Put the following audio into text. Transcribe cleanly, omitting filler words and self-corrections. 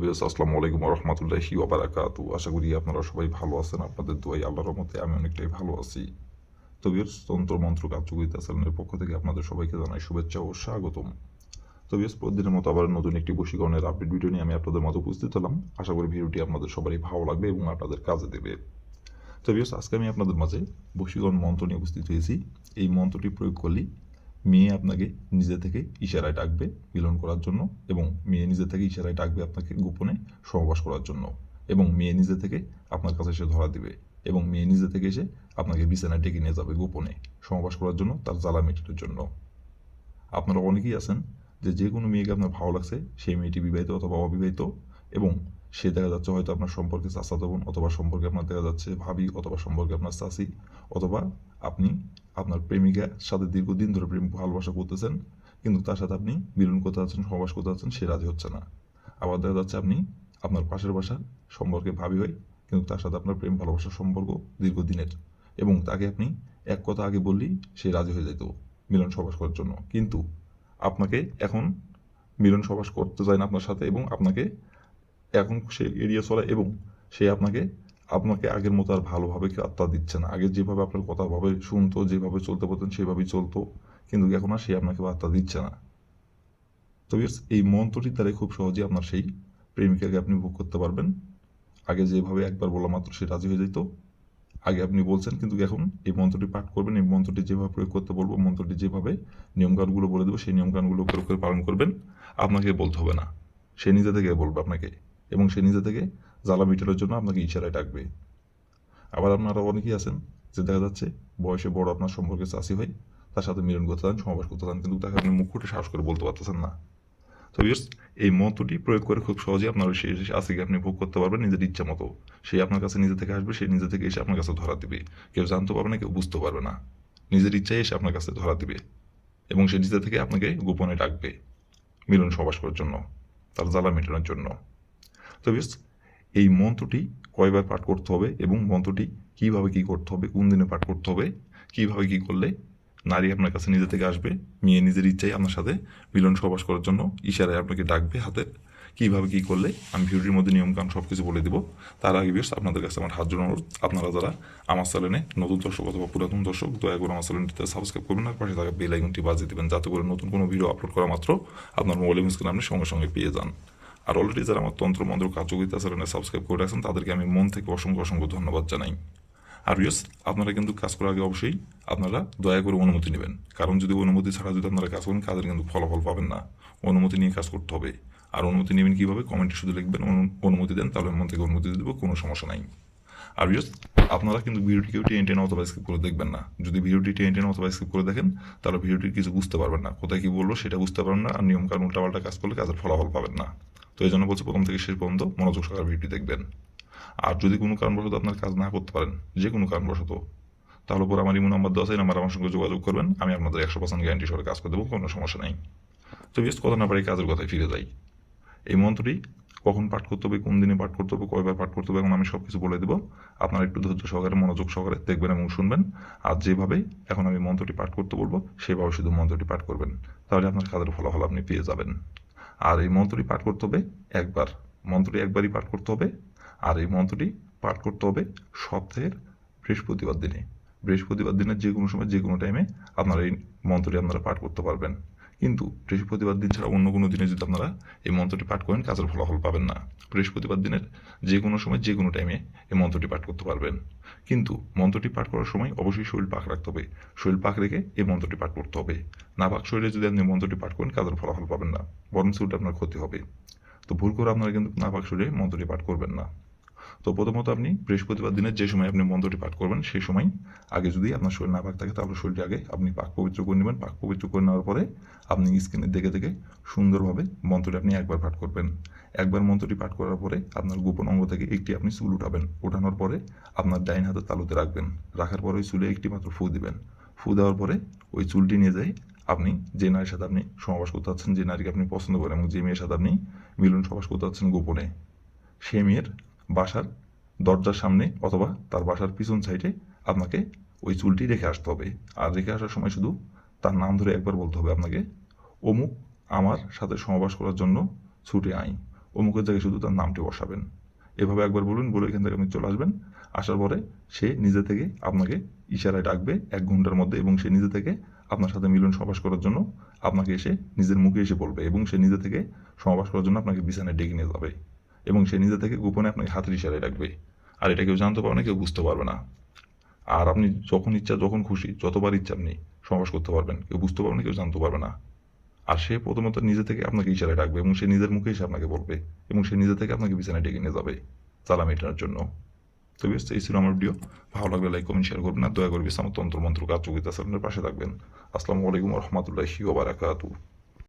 Viewers, আসসালামু আলাইকুম ওয়া রাহমাতুল্লাহি ওয়া বারাকাতুহু। আশা করি আপনারা সবাই ভালো আছেন। আপনাদের দোয়ায় আল্লাহর রহমতে আমি অনেকটাই ভালো আছি। তো ভিউয়ার্স, তন্ত্র মন্ত্র কার্যকরিতা চ্যানেলের পক্ষ থেকে আপনাদের সবাইকে জানাই শুভেচ্ছা ও স্বাগতম। তো ভিউয়ার্স, প্রতিদিনের মতো আবার নতুন একটি বশীকরণের আপডেট ভিডিও নিয়ে আমি আপনাদের মাঝে উপস্থিত হলাম। আশা করি ভিডিওটি আপনাদের সবারই ভালো লাগবে এবং আপনাদের কাজে দেবে। তো ভিউয়ার্স, আজকে আমি আপনাদের মাঝে বশীকরণ মন্ত্র নিয়ে উপস্থিত হয়েছি। এই মন্ত্রটি প্রয়োগ করলেই মেয়ে আপনাকে নিজে থেকে ইশারায় ডাকবে মিলন করার জন্য, এবং মেয়ে নিজে থেকে ইশারায় ডাকবে আপনাকে গোপনে সহবাস করার জন্য, এবং মেয়ে নিজে থেকে আপনার কাছে এসে ধরা দিবে, এবং মেয়ে নিজে থেকে এসে আপনাকে বিছানায় ডেকে নিয়ে যাবে গোপনে সহবাস করার জন্য, তার জ্বালা মেটানোর জন্য। আপনারা অনেকেই আছেন যে কোনো মেয়েকে আপনার ভালো লাগছে, সেই মেয়েটি বিবাহিত অথবা অবিবাহিত, এবং সে দেখা যাচ্ছে হয়তো আপনার সম্পর্কে চাচাতো বোন, অথবা সম্পর্কে আপনার দেখা যাচ্ছে ভাবি, অথবা সম্পর্কে আপনার চাচি, অথবা আপনি আপনার প্রেমিকার সাথে দীর্ঘদিন ধরে প্রেম ভালোবাসা করতেছেন, কিন্তু তার সাথে আপনি মিলন করতে যাচ্ছেন, সহবাস করতে যাচ্ছেন, সে রাজি হচ্ছে না। আবার দেখা যাচ্ছে আপনি আপনার পাশের বাসার সম্পর্কে ভাবি হয়, কিন্তু তার সাথে আপনার প্রেম ভালোবাসার সম্পর্ক দীর্ঘদিনের, এবং তাকে আপনি এক কথা আগে বললেই সে রাজি হয়ে যেত মিলন সহবাস করার জন্য, কিন্তু আপনাকে এখন মিলন সহবাস করতে চায় না আপনার সাথে, এবং আপনাকে এখন সে এড়িয়ে চলে, এবং সে আপনাকে আপনাকে আগের মতো আর ভালোভাবে আত্মা দিচ্ছে না। আগে যেভাবে আপনার কথাভাবে শুনতো, যেভাবে চলতে পারতেন সেভাবেই চলতো, কিন্তু এখন আর সে আপনাকে আত্মা দিচ্ছে না। তো এই মন্ত্রটির দ্বারাই খুব সহজেই আপনার সেই প্রেমিকাকে আপনি ভোগ করতে পারবেন। আগে যেভাবে একবার বলা মাত্র সে রাজি হয়ে যেত, আগে আপনি বলছেন, কিন্তু এখন এই মন্ত্রটি পাঠ করবেন, এই মন্ত্রটি যেভাবে প্রয়োগ করতে বলবো, মন্ত্রটি যেভাবে নিয়মকানুনগুলো বলে দেবো, সেই নিয়মকানুনগুলো করে পালন করবেন। আপনাকে বলতে হবে না, সে নিজে থেকে বলবে আপনাকে, এবং সে নিজে থেকে জ্বালা মিটানোর জন্য আপনাকে ইশারায় ডাকবে। আবার আপনারা অনেকেই আছেন যে দেখা যাচ্ছে বয়সে বড় আপনার সম্পর্কে চাষি হয়, তার সাথে মিলন করতে চান, সমাবেশ করতে চান, কিন্তু তাকে আপনি মুখ ফুটে সাহস করে বলতে পারতেছেন না। তো ভিউয়ার্স, এই মন্ত্রটি প্রয়োগ করে খুব সহজেই আপনার সেই আশিকে আপনি ভোগ করতে পারবেন নিজের ইচ্ছা মতো। সে আপনার কাছে নিজে থেকে আসবে, সে নিজে থেকে এসে আপনার কাছে ধরা দিবে। কেউ জানতে পারবে না, কেউ বুঝতে পারবে না। নিজের ইচ্ছায় এসে আপনার কাছে ধরা দিবে, এবং সে নিজে থেকে আপনাকে গোপনে ডাকবে মিলন সহবাস করার জন্য, তার জ্বালা মেটানোর জন্য। তো ভিউয়ার্স, এই মন্ত্রটি কয়বার পাঠ করতে হবে, এবং মন্ত্রটি কিভাবে কি করতে হবে, কোন দিনে পাঠ করতে হবে, কিভাবে কি করলে নারী আপনার কাছে নিজে থেকে আসবে, মেয়ে নিজের ইচ্ছায় আপনার সাথে মিলন সহবাস করার জন্য ইশারায় আপনাকে ডাকবে হাতে, কীভাবে কী করলে আমি ভিডিওটির মধ্যে নিয়মকানুন সব কিছু বলে দেবো। তার আগে বেশ আপনাদের কাছে আমার হাত জোড়ানো অনুরোধ, আপনারা যারা আমার চ্যানেলে নতুন দর্শক অথবা পুরাতন দর্শক, দয়া করে আমার চ্যানেলটিতে সাবস্ক্রাইব করবেন, আর পাশে থাকা বেল আইকনটি বাজিয়ে দেবেন, যাতে করে নতুন কোনো ভিডিও আপলোড করা মাত্র আপনার মোবাইলের স্ক্রিনে আপনি সঙ্গে সঙ্গে পেয়ে যান। আর অলরেডি যারা আমার তন্ত্র মন্ত্র কার্যকরিতা চ্যানেলে সাবস্ক্রাইব করে রাখছেন, তাদেরকে আমি মন থেকে অসংখ্য অসংখ্য ধন্যবাদ জানাই। আর ইয়েস, আপনারা কিন্তু কাজ করার আগে অবশ্যই আপনারা দয়া করে অনুমতি নেবেন, কারণ যদি অনুমতি ছাড়া যদি আপনারা কাজ করেন, কাজের কিন্তু ফলাফল পাবেন না। অনুমতি নিয়ে কাজ করতে হবে। আর অনুমতি নেবেন কীভাবে? কমেন্টে শুধু লিখবেন অনুমতি দেন, তাহলে মন থেকে অনুমতি দেবো, কোনো সমস্যা নাই। আর ইয়েস, আপনারা কিন্তু ভিডিওটিকে টেনে টেনে অথবা স্কিপ করে দেখবেন না। যদি ভিডিওটি টেনে টেনে অথবা স্কিপ করে দেখেন, তাহলে ভিডিওটির কিছু বুঝতে পারবেন না, কোথায় কী বললো সেটা বুঝতে পারবেন না, আর নিয়ম কানুন উল্টাপাল্টা কাজ করলে কাজের ফলাফল পাবেন না। তো এই জন্য বলছি, প্রথম থেকে শেষ পর্যন্ত মনোযোগ সহকারে ভিডিওটি দেখবেন। আর যদি কোনো কারণবশত আপনার কাজ না করতে পারেন, যে কোনো কারণবশত, তাহলে পরে আমার ইমো নাম্বার দেওয়া আছে, নাম্বার আমার সঙ্গে যোগাযোগ করবেন, আমি আপনাদের 100% গ্যারান্টি সহকারে কাজ করে দেবো, কোনো সমস্যা নেই। তো বেশ কথা না পারি কাজের কথায় ফিরে যাই। এই মন্ত্রটি কখন পাঠ করতে হবে, কোন দিনে পাঠ করতে হবে, কয়বার পাঠ করতে হবে, এখন আমি সব কিছু বলে দেবো। আপনারা একটু ধৈর্য সহকারে মনোযোগ সহকারে দেখবেন এবং শুনবেন। আর যেভাবে এখন আমি মন্ত্রটি পাঠ করতে বলবো, সেভাবে শুধু মন্ত্রটি পাঠ করবেন, তাহলে আপনার কাজের ফলাফল আপনি পেয়ে যাবেন। আর এই মন্ত্রটি পাঠ করতে হবে একবার, মন্ত্রটি একবারই পাঠ করতে হবে। আর এই মন্ত্রটি পাঠ করতে হবে সপ্তাহের বৃহস্পতিবার দিনে। বৃহস্পতিবার দিনের যে কোনো সময়, যে কোনো টাইমে আপনারা এই মন্ত্রটি আপনারা পাঠ করতে পারবেন। কিন্তু বৃহস্পতিবার দিন ছাড়া অন্য কোনো দিনে যদি আপনারা এই মন্ত্রটি পাঠ করেন, কাজের ফলাফল পাবেন না। বৃহস্পতিবার দিনের যে কোনো সময়, যে কোনো টাইমে এই মন্ত্রটি পাঠ করতে পারবেন। কিন্তু মন্ত্রটি পাঠ করার সময় অবশ্যই শরীর পাক রাখতে হবে। শরীর পাক রেখে এই মন্ত্রটি পাঠ করতে হবে। না পাক শরীরে যদি আপনি মন্ত্রটি পাঠ করেন, কাজের ফলাফল পাবেন না, বরং শরীরটা আপনার ক্ষতি হবে। তো ভুল করে আপনারা কিন্তু না পাক শরীরে মন্ত্রটি পাঠ করবেন না। তো প্রথমত আপনি বৃহস্পতিবার দিনের যে সময় আপনি মন্ত্রটি পাঠ করবেন, সেই সময় আগে যদি আপনার শরীর না পাক থাকে, তাহলে শরীরটি আগে আপনি পাক পবিত্র করে নেবেন। পাক পবিত্র করে নেওয়ার পরে আপনি স্ক্রিনে দেখে দেখে সুন্দরভাবে মন্ত্রটি আপনি একবার পাঠ করবেন। একবার মন্ত্রটি পাঠ করার পরে আপনার গোপন অঙ্গ থেকে একটি আপনি চুল উঠাবেন। ওঠানোর পরে আপনার ডাইন হাতের তালুতে রাখবেন। রাখার পরে ওই চুলে একটি মাত্র ফু দিবেন। ফু দেওয়ার পরে ওই চুলটি নিয়ে যাই আপনি যে নারীর সাথে আপনি সহবাস করতে চাচ্ছেন, যে নারীকে আপনি পছন্দ করেন, এবং যে মেয়ের সাথে আপনি মিলন সহবাস করতে চাচ্ছেন গোপনে, সে মেয়ের বাসার দরজার সামনে অথবা তার বাসার পিছন সাইডে আপনাকে ওই চুলটি রেখে আসতে হবে। আর রেখে আসার সময় শুধু তার নাম ধরে একবার বলতে হবে আপনাকে, অমুক আমার সাথে সহবাস করার জন্য ছুটে আই, অমুকের জায়গায় শুধু তার নামটি বসাবেন। এভাবে একবার বলুন, বলে এখান থেকে আপনি চলে আসবেন। আসার পরে সে নিজে থেকে আপনাকে ইশারায় ডাকবে 1 ঘন্টার মধ্যে, এবং সে নিজে থেকে আপনার সাথে মিলন সমাবেশ করার জন্য আপনাকে এসে নিজের মুখে এসে বলবে, এবং সে নিজে থেকে সমাবেশ করার জন্য আপনাকে বিছানায় ডেকে নিয়ে যাবে, এবং সে নিজে থেকে গোপনে আপনাকে হাতের ইশারায় ডাকবে। আর এটা কেউ জানতে পারবে না, কেউ বুঝতে পারবে না। আর আপনি যখন ইচ্ছা, যখন খুশি, যতবার ইচ্ছা আপনি সমাবেশ করতে পারবেন, কেউ বুঝতে পারবে না, কেউ জানতে পারবে না। আর সে প্রথমত নিজে থেকে আপনাকে ইশারায় ডাকবে, এবং সে নিজের মুখে এসে আপনাকে বলবে, এবং সে নিজে থেকে আপনাকে বিছানায় ডেকে নিয়ে যাবে জ্বালা মেটানোর জন্য। তো বেশ, এই ছিল আমার ভিডিও। ভালো লাগলে লাইক কমেন্ট শেয়ার করবেন, আর দয়া করে আমার তন্ত্র মন্ত্র কার্যকরিতা চ্যানেলের পাশে থাকবেন। আসসালামু আলাইকুম রহমতুল্লাহি ওয়া বারাকাতুহু।